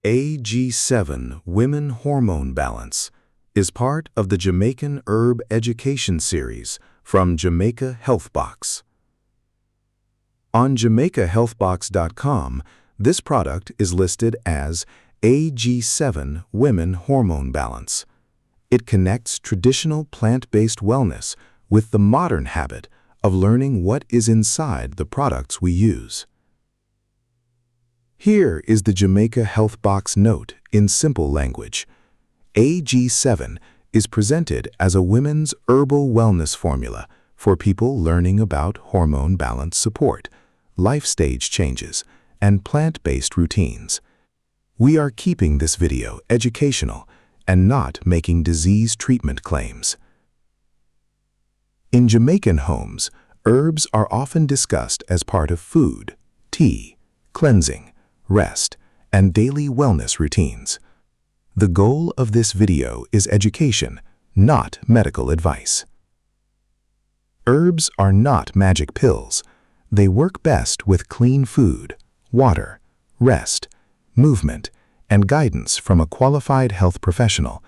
AG7 Women Hormone Balance is part of the Jamaican Herb Education Series from Jamaica Health Box. On JamaicaHealthBox.com, this product is listed as AG7 Women Hormone Balance. It connects traditional plant-based wellness with the modern habit of learning what is inside the products we use. Here is the Jamaica Health Box note in simple language. AG7 is presented as a women's herbal wellness formula for people learning about hormone balance support, life stage changes, and plant-based routines. We are keeping this video educational and not making disease treatment claims. In Jamaican homes, herbs are often discussed as part of food, tea, cleansing, rest, and daily wellness routines. The goal of this video is education, not medical advice. Herbs are not magic pills. They work best with clean food, water, rest, movement, and guidance from a qualified health professional,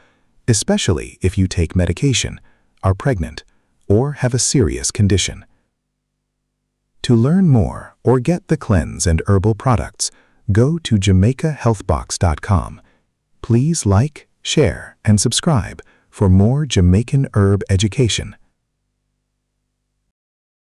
especially if you take medication, are pregnant, or have a serious condition. To learn more or get the cleanse and herbal products, go to JamaicaHealthBox.com. Please like, share, and subscribe for more Jamaican herb education.